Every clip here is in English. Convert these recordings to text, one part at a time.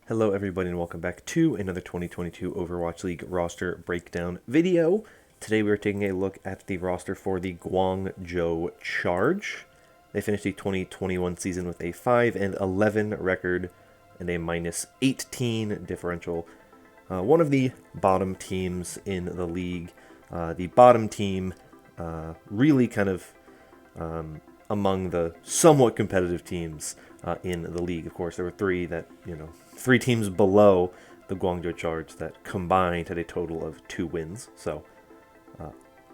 Hello everybody and welcome back to another 2022 Overwatch League roster breakdown video. Today we are taking a look at the roster for the Guangzhou Charge. They finished the 2021 season with a 5-11 record and a -18 differential. One of the bottom teams in the league. The bottom team really kind of among the somewhat competitive teams in the league. Of course, there were three teams below the Guangzhou Charge that combined had a total of 2 wins. So,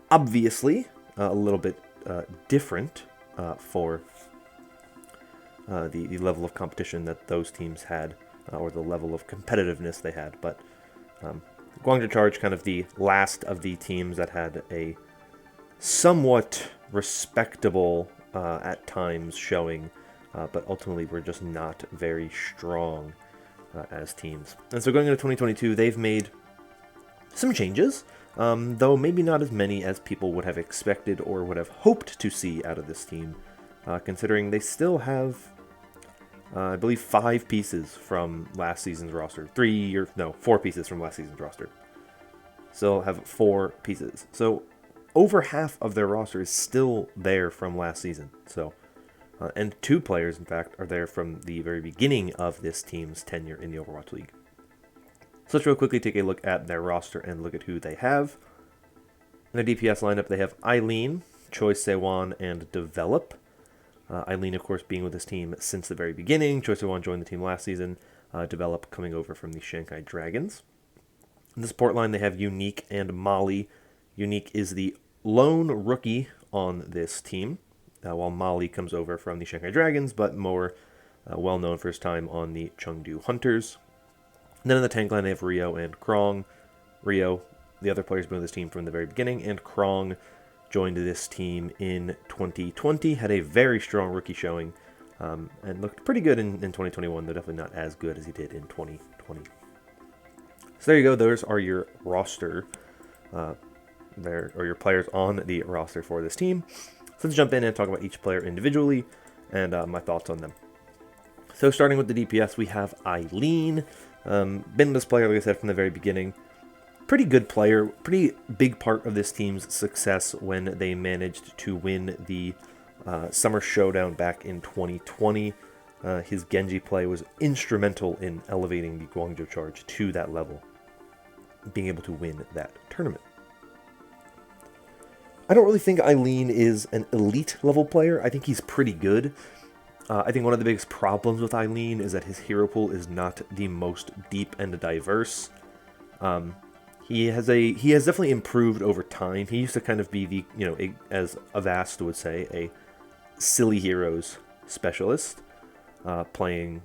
obviously, a little bit different for the level of competition that those teams had, or the level of competitiveness they had. But Guangzhou Charge, kind of the last of the teams that had a somewhat respectable, at times, showing, but ultimately were just not very strong as teams. And so going into 2022, they've made some changes, though maybe not as many as people would have expected or would have hoped to see out of this team, considering they still have, I believe, 5 pieces from last season's roster. 4 pieces from last season's roster. Still have 4 pieces. So over half of their roster is still there from last season. So, and 2 players, in fact, are there from the very beginning of this team's tenure in the Overwatch League. So let's real quickly take a look at their roster and look at who they have. In their DPS lineup, they have Eileen, Choi Se-won, and Develop. Eileen, of course, being with this team since the very beginning. Choi Se-won joined the team last season. Develop coming over from the Shanghai Dragons. In the support line, they have Unique and Molly. Unique is the lone rookie on this team, while Molly comes over from the Shanghai Dragons, but more well-known for his time on the Chengdu Hunters. And then in the tank line, they have Rio and Krong. Rio, the other player's been with this team from the very beginning, and Krong joined this team in 2020, had a very strong rookie showing, and looked pretty good in 2021, though definitely not as good as he did in 2020. So there you go, those are your roster your players on the roster for this team. So let's jump in and talk about each player individually and my thoughts on them. So starting with the DPS, we have Eileen. Been this player, like I said, from the very beginning. Pretty good player, pretty big part of this team's success when they managed to win the Summer Showdown back in 2020. His Genji play was instrumental in elevating the Guangzhou Charge to that level, being able to win that tournament. I don't really think Eileen is an elite level player. I think he's pretty good. I think one of the biggest problems with Eileen is that his hero pool is not the most deep and diverse. He has definitely improved over time. He used to kind of be the, as Avast would say, a silly heroes specialist, playing,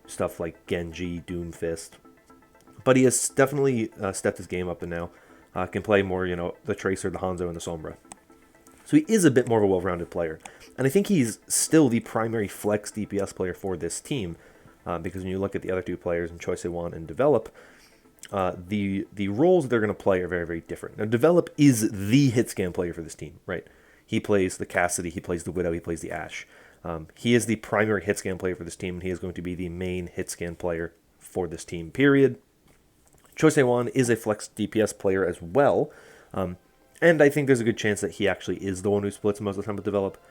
stuff like Genji, Doomfist. But he has definitely stepped his game up and now can play more, the Tracer, the Hanzo, and the Sombra. So he is a bit more of a well-rounded player. And I think he's still the primary flex DPS player for this team, because when you look at the other 2 players in Choi Se-won and Develop, the roles they're going to play are very, very different. Now, Develop is the hit scan player for this team, right? He plays the Cassidy, he plays the Widow, he plays the Ashe. He is the primary hit scan player for this team, and he is going to be the main hit scan player for this team, period. Choi Se-won is a flex DPS player as well, and I think there's a good chance that he actually is the one who splits most of the time with Develop.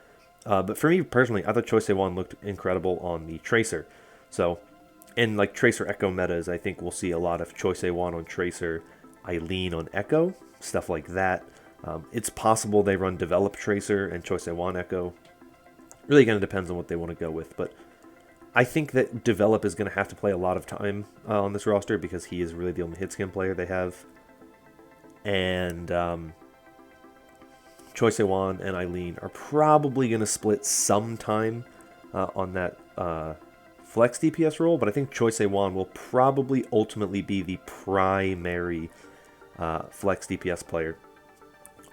But for me personally, I thought Choi Se-won looked incredible on the Tracer. So, in like Tracer Echo metas, I think we'll see a lot of Choi Se-won on Tracer, Eileen on Echo, stuff like that. It's possible they run Develop Tracer and Choi Se-won Echo. Really kind of depends on what they want to go with, but I think that Develop is going to have to play a lot of time on this roster because he is really the only hit scan player they have. And Choi Se-won and Eileen are probably going to split some time on that flex DPS role, but I think Choi Se-won will probably ultimately be the primary flex DPS player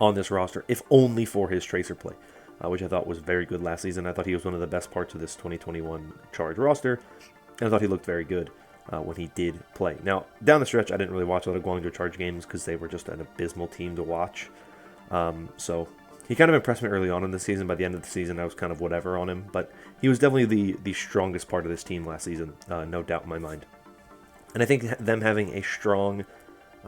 on this roster, if only for his Tracer play, which I thought was very good last season. I thought he was one of the best parts of this 2021 Charge roster, and I thought he looked very good when he did play. Now, down the stretch, I didn't really watch a lot of Guangzhou Charge games because they were just an abysmal team to watch. So he kind of impressed me early on in the season. By the end of the season, I was kind of whatever on him, but he was definitely the strongest part of this team last season, no doubt in my mind. And I think them having a strong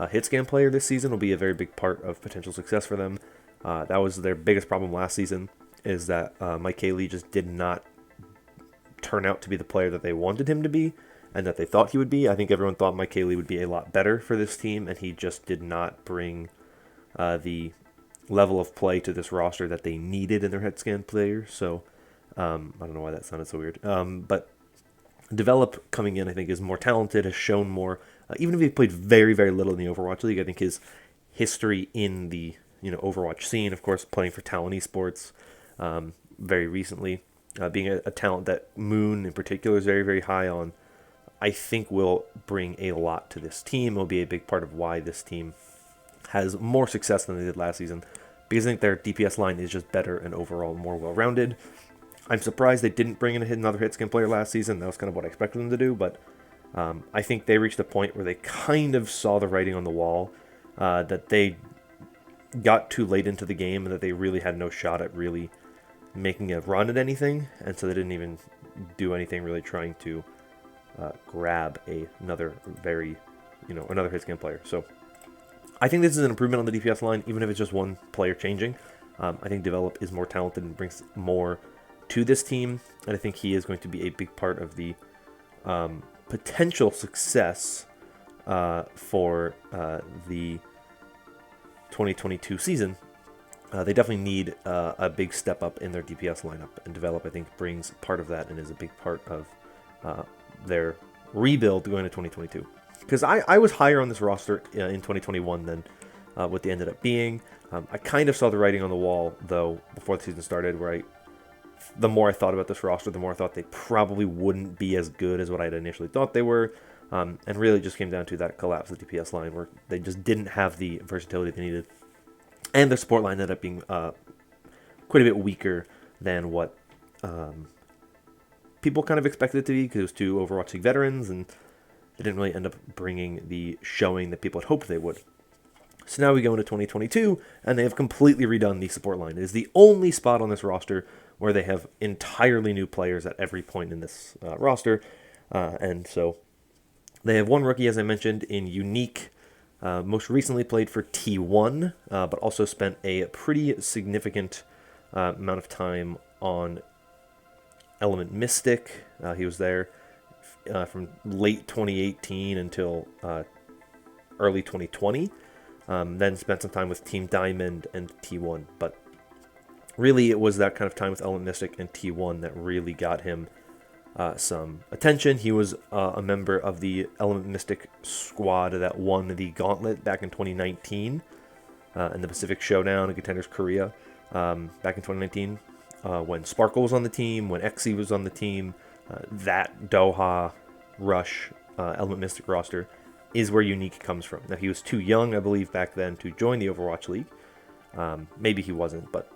hit scan player this season will be a very big part of potential success for them. That was their biggest problem last season, is that Mike Haley just did not turn out to be the player that they wanted him to be and that they thought he would be. I think everyone thought Mike Haley would be a lot better for this team, and he just did not bring the level of play to this roster that they needed in their head scan player. So I don't know why that sounded so weird. But Develop coming in, I think, is more talented, has shown more. Even if he played very, very little in the Overwatch League, I think his history in the Overwatch scene, of course, playing for Talon Esports very recently, being a talent that Moon in particular is very, very high on, I think will bring a lot to this team. It will be a big part of why this team has more success than they did last season, because I think their DPS line is just better and overall more well-rounded. I'm surprised they didn't bring in another hit scan player last season. That was kind of what I expected them to do, but I think they reached a point where they kind of saw the writing on the wall, that they got too late into the game and that they really had no shot at really making a run at anything, and so they didn't even do anything really trying to grab another hit scan player. So I think this is an improvement on the DPS line, even if it's just one player changing. I think Develop is more talented and brings more to this team, and I think he is going to be a big part of the potential success for the 2022 season. They definitely need a big step up in their DPS lineup, and Develop, I think, brings part of that and is a big part of their rebuild going to 2022. Because I was higher on this roster in 2021 than what they ended up being. I kind of saw the writing on the wall, though, before the season started, where the more I thought about this roster, the more I thought they probably wouldn't be as good as what I had initially thought they were. And really just came down to that collapse of the DPS line, where they just didn't have the versatility they needed. And their support line ended up being quite a bit weaker than what people kind of expected it to be, because it was two Overwatch League veterans, and they didn't really end up bringing the showing that people had hoped they would. So now we go into 2022, and they have completely redone the support line. It is the only spot on this roster where they have entirely new players at every point in this roster. And so they have one rookie, as I mentioned, in Unique. Most recently played for T1, but also spent a pretty significant amount of time on Element Mystic. He was there from late 2018 until early 2020. Then spent some time with Team Diamond and T1. But really, it was that kind of time with Element Mystic and T1 that really got him some attention. He was a member of the Element Mystic squad that won the Gauntlet back in 2019 in the Pacific Showdown in Contenders Korea back in 2019 when Sparkle was on the team, when Xe was on the team. That Doha Rush Element Mystic roster is where Unique comes from. Now, he was too young, I believe, back then to join the Overwatch League. Maybe he wasn't, but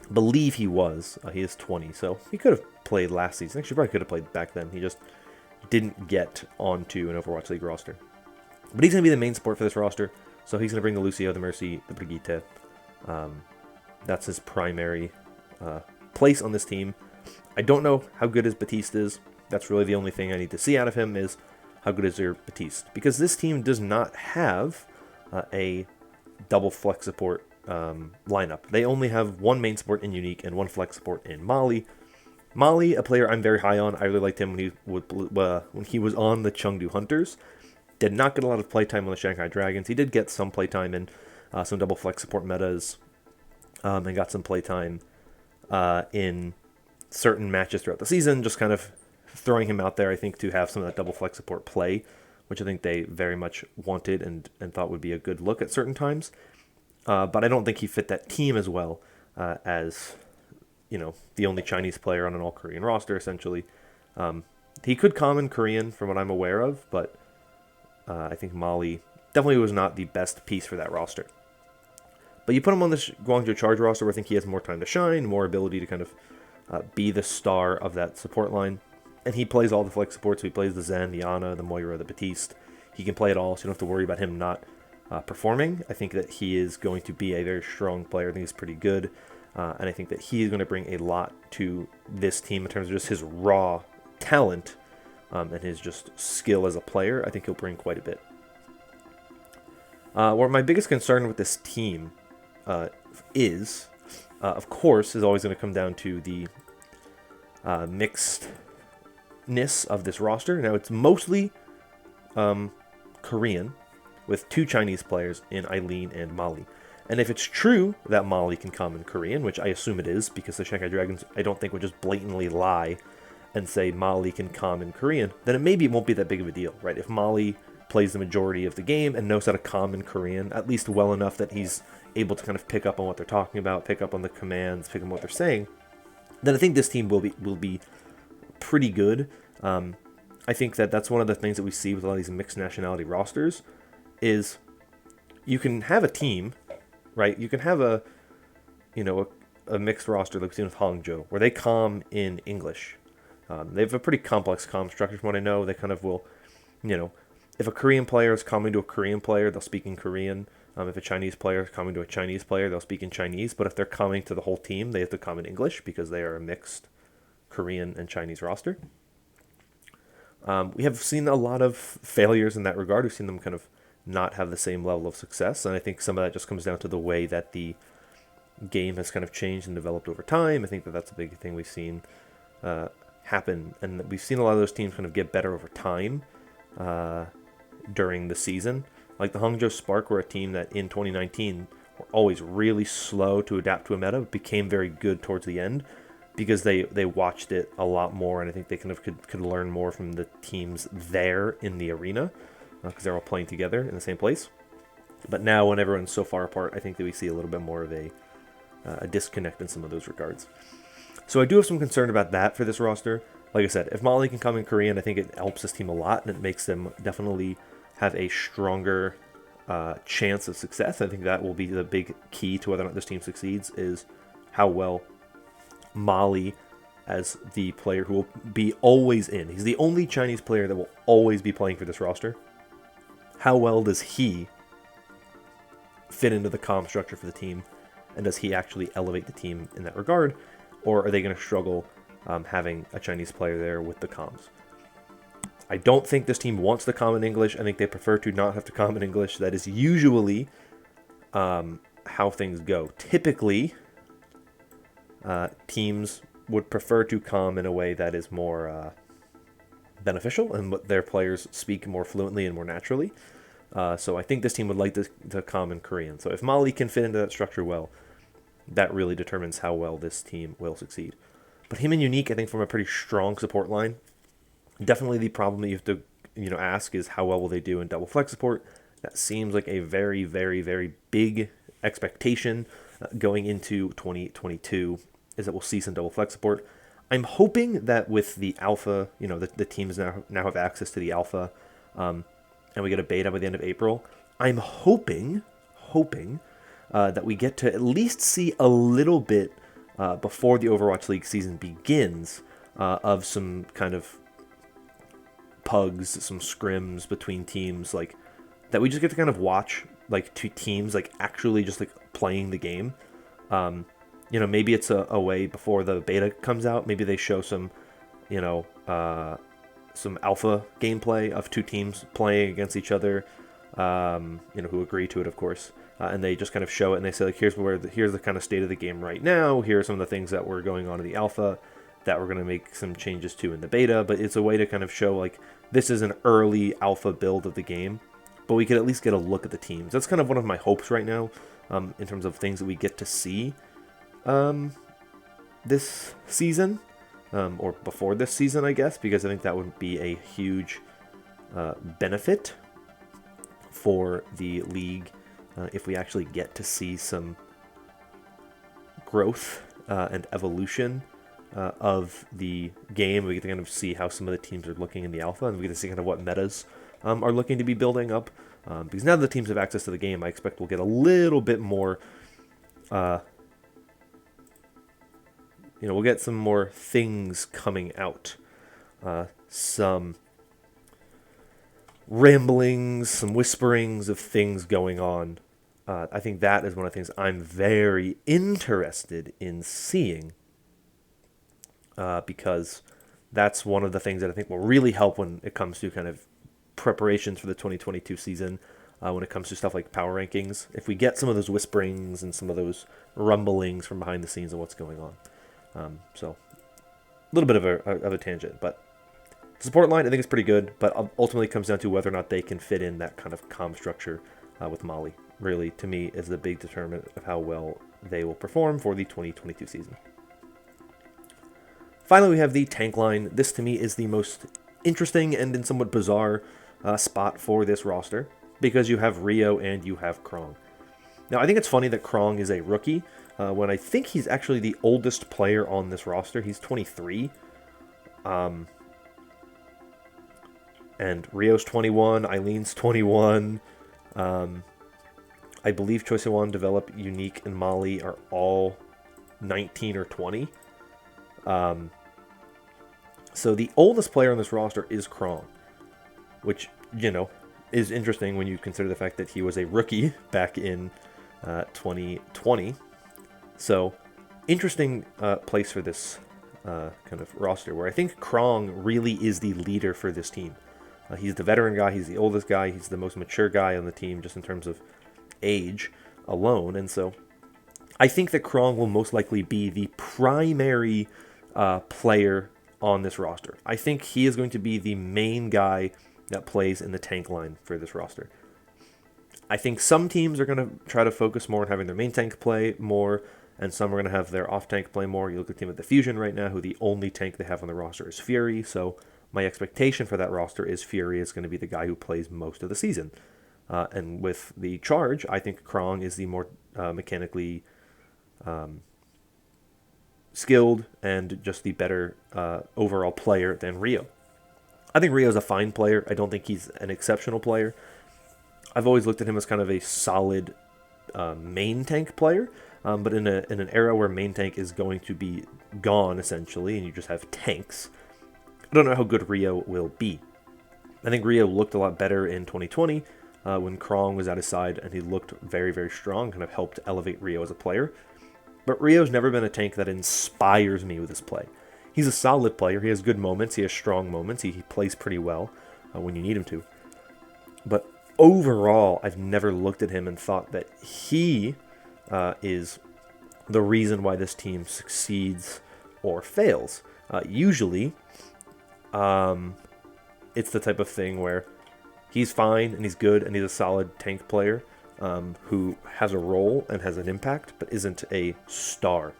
I believe he was. He is 20, so he could have played last season. Actually, probably could have played back then. He just didn't get onto an Overwatch League roster. But he's going to be the main support for this roster, so he's going to bring the Lucio, the Mercy, the Brigitte. That's his primary place on this team. I don't know how good his Batiste is. That's really the only thing I need to see out of him, is how good is your Batiste. Because this team does not have a double flex support lineup. They only have one main support in Unique and one flex support in Molly. Molly, a player I'm very high on. I really liked him when he was on the Chengdu Hunters. Did not get a lot of playtime on the Shanghai Dragons. He did get some playtime in some double flex support metas, and got some playtime in certain matches throughout the season, just kind of throwing him out there, I think, to have some of that double flex support play, which I think they very much wanted and thought would be a good look at certain times. But I don't think he fit that team as well as, the only Chinese player on an all-Korean roster, essentially. He could common Korean from what I'm aware of, but I think Molly definitely was not the best piece for that roster. But you put him on this Guangzhou Charge roster where I think he has more time to shine, more ability to kind of be the star of that support line. And he plays all the flex supports. So he plays the Zen, the Ana, the Moira, the Batiste. He can play it all, so you don't have to worry about him not performing. I think that he is going to be a very strong player. I think he's pretty good. And I think that he is going to bring a lot to this team in terms of just his raw talent, and his just skill as a player, I think he'll bring quite a bit. Where my biggest concern with this team is, of course, is always going to come down to the mixedness of this roster. Now, it's mostly Korean, with 2 Chinese players in Eileen and Molly. And if it's true that Molly can come in Korean, which I assume it is, because the Shanghai Dragons, I don't think, would just blatantly lie and say Molly can com in Korean, then maybe it won't be that big of a deal, right? If Molly plays the majority of the game and knows how to com in Korean, at least well enough that he's able to kind of pick up on what they're talking about, pick up on the commands, pick up on what they're saying, then I think this team will be pretty good. I think that's one of the things that we see with a lot of these mixed nationality rosters is you can have a team, right? You can have a mixed roster like we've seen with Hangzhou, where they comm in English. They have a pretty complex comm structure from what I know. They kind of will, if a Korean player is coming to a Korean player, they'll speak in Korean. If a Chinese player is coming to a Chinese player, they'll speak in Chinese. But if they're coming to the whole team, they have to come in English because they are a mixed Korean and Chinese roster. We have seen a lot of failures in that regard. We've seen them kind of not have the same level of success. And I think some of that just comes down to the way that the game has kind of changed and developed over time. I think that's a big thing we've seen happen. And we've seen a lot of those teams kind of get better over time during the season. Like the Hangzhou Spark were a team that in 2019 were always really slow to adapt to a meta, became very good towards the end because they watched it a lot more, and I think they kind of could learn more from the teams there in the arena because they're all playing together in the same place. But now when everyone's so far apart, I think that we see a little bit more of a disconnect in some of those regards. So I do have some concern about that for this roster. Like I said, if Molly can come in Korean, I think it helps this team a lot, and it makes them definitely have a stronger chance of success. I think that will be the big key to whether or not this team succeeds, is how well Molly, as the player who will be always in. He's the only Chinese player that will always be playing for this roster. How well does he fit into the comm structure for the team, and does he actually elevate the team in that regard, or are they going to struggle having a Chinese player there with the comms? I don't think this team wants to comm in English. I think they prefer to not have to comm in English. That is usually how things go. Typically, teams would prefer to comm in a way that is more beneficial and their players speak more fluently and more naturally. So I think this team would like to comm in Korean. So if Molly can fit into that structure well, that really determines how well this team will succeed. But him and Unique, I think, from a pretty strong support line. Definitely the problem that you have to ask is how well will they do in double flex support. That seems like a very, very, very big expectation going into 2022, is that we'll see some double flex support. I'm hoping that with the alpha, the teams now have access to the alpha, and we get a beta by the end of April. I'm hoping that we get to at least see a little bit before the Overwatch League season begins of some kind of pugs, some scrims between teams, like that we just get to kind of watch, like two teams like actually just like playing the game. Maybe it's a way before the beta comes out. Maybe they show some alpha gameplay of two teams playing against each other, who agree to it, of course. And they just kind of show it, and they say, like, here's the kind of state of the game right now. Here are some of the things that were going on in the alpha that we're going to make some changes to in the beta. But it's a way to kind of show, like, this is an early alpha build of the game. But we could at least get a look at the teams. That's kind of one of my hopes right now, in terms of things that we get to see this season, or before this season, I guess, because I think that would be a huge benefit for the league if we actually get to see some growth and evolution of the game. We get to kind of see how some of the teams are looking in the alpha, and we get to see kind of what metas are looking to be building up. Because now that the teams have access to the game, I expect we'll get a little bit more we'll get some more things coming out. Some ramblings, some whisperings of things going on. I think that is one of the things I'm very interested in seeing. Because that's one of the things that I think will really help when it comes to kind of preparations for the 2022 season. When it comes to stuff like power rankings, if we get some of those whisperings and some of those rumblings from behind the scenes of what's going on. So a little bit of a tangent, but support line I think is pretty good, but ultimately comes down to whether or not they can fit in that kind of comm structure with Molly. Really, to me, is the big determinant of how well they will perform for the 2022 season. Finally, we have the tank line. This, to me, is the most interesting and in somewhat bizarre spot for this roster, because you have Rio and you have Krong. Now, I think it's funny that Krong is a rookie, when I think he's actually the oldest player on this roster. He's 23. And Rio's 21, Eileen's 21. I believe Choisewan, Develop, Unique, and Molly are all 19 or 20. So the oldest player on this roster is Krong, which, is interesting when you consider the fact that he was a rookie back in 2020. So, interesting place for this kind of roster, where I think Krong really is the leader for this team. He's the veteran guy, he's the oldest guy, he's the most mature guy on the team, just in terms of age alone. And so, I think that Krong will most likely be the primary player on this roster. I think he is going to be the main guy that plays in the tank line for this roster. I think some teams are going to try to focus more on having their main tank play more, and some are going to have their off-tank play more. You look at the team at the Fusion right now, who the only tank they have on the roster is Fury, so my expectation for that roster is Fury is going to be the guy who plays most of the season. And with the Charge, I think Krong is the more mechanically skilled and just the better overall player than Rio. I think Rio's a fine player. I don't think he's an exceptional player. I've always looked at him as kind of a solid main tank player, but in an era where main tank is going to be gone, essentially, and you just have tanks, I don't know how good Rio will be. I think Rio looked a lot better in 2020 when Krong was at his side, and he looked very, very strong, kind of helped elevate Rio as a player. But Rio's never been a tank that inspires me with his play. He's a solid player. He has good moments. He has strong moments. He plays pretty well when you need him to. But overall, I've never looked at him and thought that he is the reason why this team succeeds or fails. Usually, it's the type of thing where he's fine and he's good and he's a solid tank player who has a role and has an impact, but isn't a star.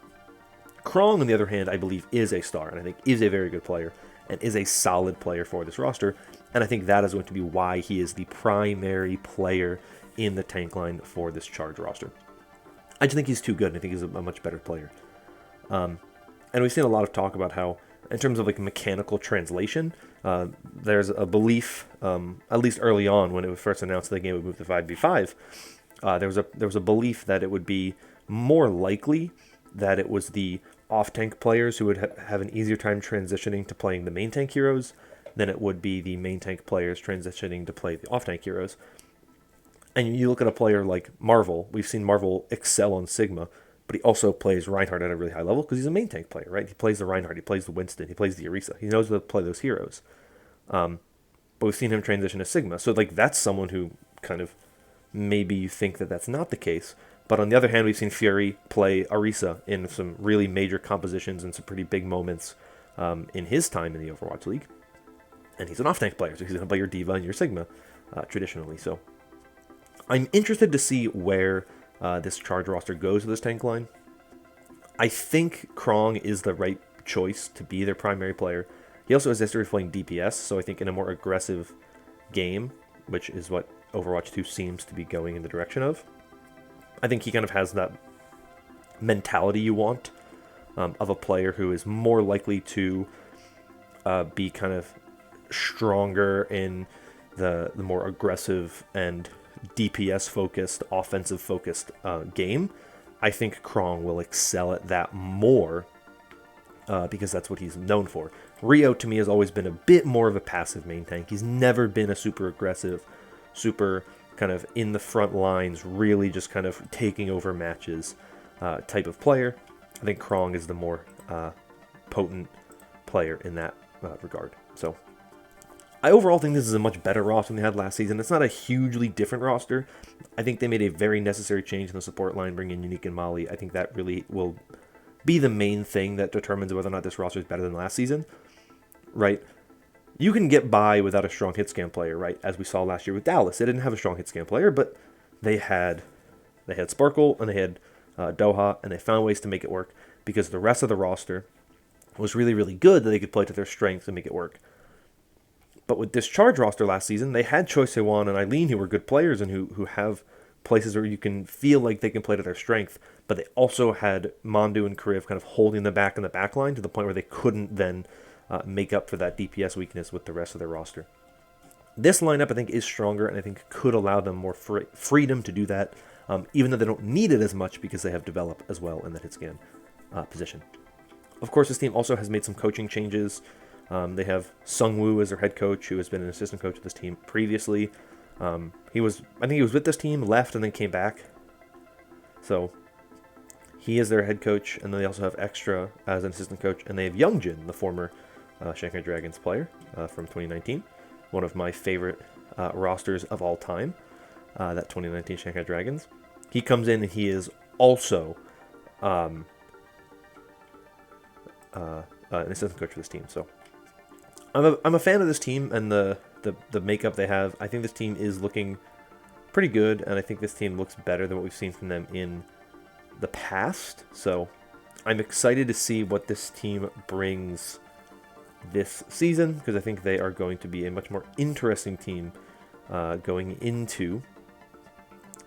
Krong, on the other hand, I believe is a star, and I think is a very good player, and is a solid player for this roster, and I think that is going to be why he is the primary player in the tank line for this Charge roster. I just think he's too good, and I think he's a much better player. And we've seen a lot of talk about how, in terms of like mechanical translation, there's a belief, at least early on when it was first announced the game would move to 5v5, there was a belief that it would be more likely that it was the off-tank players who would have an easier time transitioning to playing the main tank heroes than it would be the main tank players transitioning to play the off-tank heroes. And you look at a player like Marvel, we've seen Marvel excel on Sigma, but he also plays Reinhardt at a really high level because he's a main tank player, right? He plays the Reinhardt, he plays the Winston, he plays the Orisa. He knows how to play those heroes. But we've seen him transition to Sigma. So like that's someone who kind of maybe you think that that's not the case. But on the other hand, we've seen Fury play Orisa in some really major compositions and some pretty big moments in his time in the Overwatch League. And he's an off-tank player, so he's going to play your D.Va and your Sigma traditionally. So I'm interested to see where this Charge roster goes with this tank line. I think Krong is the right choice to be their primary player. He also has history of playing DPS, so I think in a more aggressive game, which is what Overwatch 2 seems to be going in the direction of, I think he kind of has that mentality you want of a player who is more likely to be kind of stronger in the more aggressive and DPS-focused, offensive-focused game. I think Krong will excel at that more because that's what he's known for. Rio, to me, has always been a bit more of a passive main tank. He's never been a super aggressive, super kind of in the front lines, really just kind of taking over matches type of player. I think Krong is the more potent player in that regard. So I overall think this is a much better roster than they had last season. It's not a hugely different roster. I think they made a very necessary change in the support line, bringing in Unique and Molly. I think that really will be the main thing that determines whether or not this roster is better than last season, right? You can get by without a strong hit scan player, right? As we saw last year with Dallas. They didn't have a strong hit scan player, but they had Sparkle and they had Doha, and they found ways to make it work because the rest of the roster was really, really good that they could play to their strengths and make it work. But with this Charge roster last season, they had Choi Se-won and Eileen, who were good players and who have places where you can feel like they can play to their strength, but they also had Mandu and Kriv kind of holding them back in the back line to the point where they couldn't then make up for that DPS weakness with the rest of their roster. This lineup, I think, is stronger and I think could allow them more freedom to do that, even though they don't need it as much because they have developed as well in that hit scan position. Of course, this team also has made some coaching changes. They have Sung Woo as their head coach, who has been an assistant coach of this team previously. I think he was with this team, left, and then came back. So he is their head coach, and then they also have Extra as an assistant coach, and they have Youngjin, the former Shanghai Dragons player from 2019, one of my favorite rosters of all time, that 2019 Shanghai Dragons. He comes in, and he is also an assistant coach for this team. So I'm a fan of this team and the makeup they have. I think this team is looking pretty good, and I think this team looks better than what we've seen from them in the past. So I'm excited to see what this team brings this season, because I think they are going to be a much more interesting team going into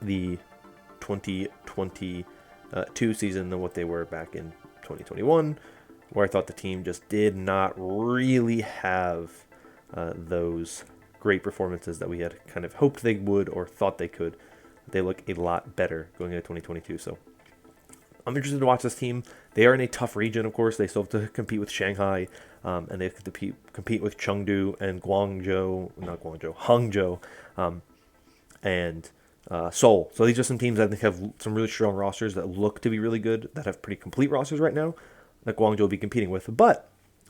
the 2022 season than what they were back in 2021, where I thought the team just did not really have those great performances that we had kind of hoped they would or thought they could. They look a lot better going into 2022. So I'm interested to watch this team. They are in a tough region, of course. They still have to compete with Shanghai, and they have to compete with Chengdu and Hangzhou, and Seoul. So these are some teams that I think have some really strong rosters that look to be really good, that have pretty complete rosters right now, that Guangzhou will be competing with. But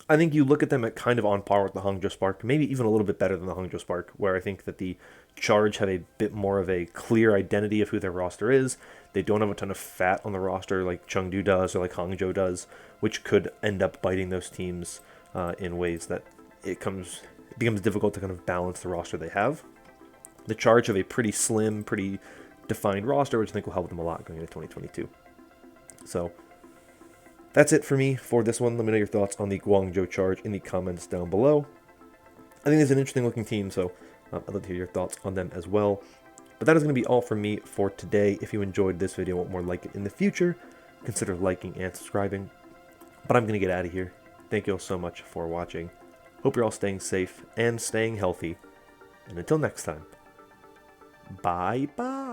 I think you look at them at kind of on par with the Hangzhou Spark, maybe even a little bit better than the Hangzhou Spark, where I think that the Charge have a bit more of a clear identity of who their roster is. They don't have a ton of fat on the roster like Chengdu does or like Hangzhou does, which could end up biting those teams in ways that it becomes difficult to kind of balance the roster they have. The Charge have a pretty slim, pretty defined roster, which I think will help them a lot going into 2022. So that's it for me for this one. Let me know your thoughts on the Guangzhou Charge in the comments down below. I think it's an interesting looking team, so I'd love to hear your thoughts on them as well. But that is going to be all from me for today. If you enjoyed this video and want more like it in the future, consider liking and subscribing. But I'm going to get out of here. Thank you all so much for watching. Hope you're all staying safe and staying healthy. And until next time, bye-bye.